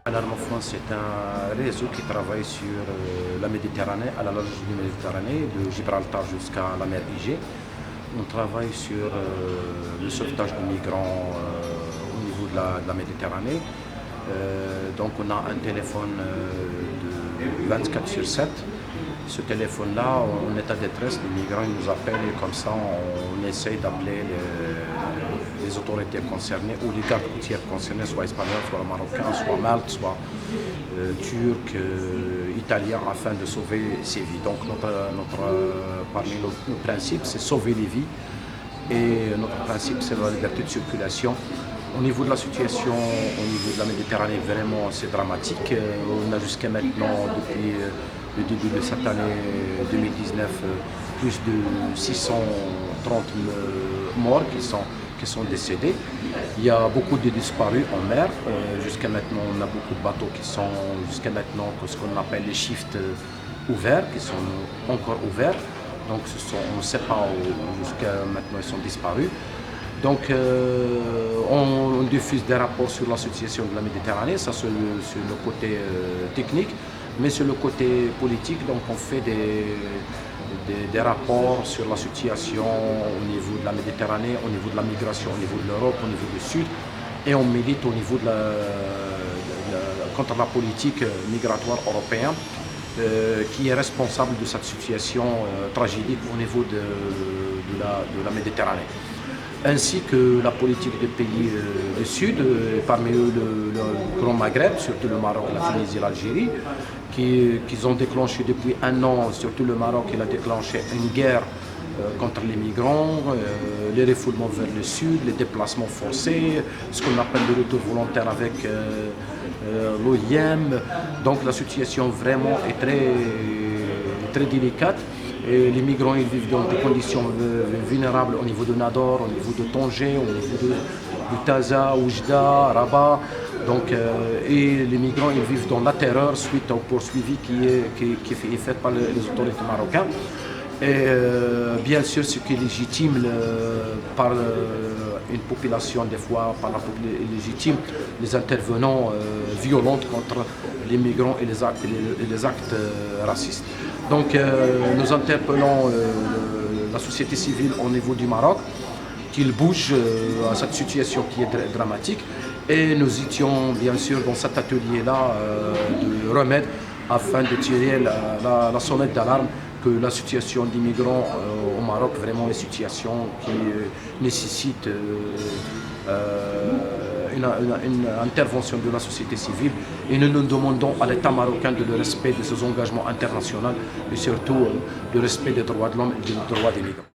Alarme France, c'est un réseau qui travaille sur la Méditerranée, à la large de la Méditerranée, de Gibraltar jusqu'à la mer Égée. On travaille sur le sauvetage de migrants au niveau de la Méditerranée. Donc on a un téléphone de 24 sur 7. Ce téléphone-là, en état de détresse, les migrants ils nous appellent et comme ça on essaye d'appeler les autorités concernées ou les gardes routières concernés, soit espagnols, soit marocains, soit maltes, soit turcs, italiens, afin de sauver ces vies. Donc parmi nos principes, c'est sauver les vies et notre principe, c'est la liberté de circulation. Au niveau de la situation, au niveau de la Méditerranée, vraiment c'est dramatique. On a jusqu'à maintenant, depuis le début de cette année 2019, plus de 630 morts qui sont décédés. Il y a beaucoup de disparus en mer. Jusqu'à maintenant, on a beaucoup de bateaux qui sont jusqu'à maintenant ce qu'on appelle les shifts ouverts, qui sont encore ouverts. Donc on ne sait pas où jusqu'à maintenant ils sont disparus. Donc on diffuse des rapports sur la situation de la Méditerranée, ça c'est le côté technique, mais sur le côté politique, donc on fait des rapports sur la situation au niveau de la Méditerranée, au niveau de la migration, au niveau de l'Europe, au niveau du Sud, et on milite au niveau contre la politique migratoire européenne qui est responsable de cette situation tragique au niveau de la Méditerranée, ainsi que la politique des pays du Sud, parmi eux le Grand Maghreb, surtout le Maroc, la Tunisie et l'Algérie, qui ont déclenché depuis un an, surtout le Maroc, il a déclenché une guerre contre les migrants, les refoulements vers le sud, les déplacements forcés, ce qu'on appelle le retour volontaire avec l'OIM. Donc la situation vraiment est très délicate. Et les migrants ils vivent dans des conditions vulnérables au niveau de Nador, au niveau de Tanger, au niveau de Taza, Oujda, Rabat. Donc, et les migrants ils vivent dans la terreur suite au poursuivi qui est fait par les autorités marocaines. Et bien sûr, ce qui est légitime par une population, des fois par la population légitime, les intervenants violents contre les migrants et les actes racistes. Donc nous interpellons la société civile au niveau du Maroc, qu'il bouge à cette situation qui est très dramatique. Et nous étions bien sûr dans cet atelier-là de remède afin de tirer la sonnette d'alarme que la situation des migrants au Maroc, vraiment une situation qui nécessite une intervention de la société civile, et nous demandons à l'État marocain de le respect de ses engagements internationaux et surtout le respect des droits de l'homme et des droits des migrants.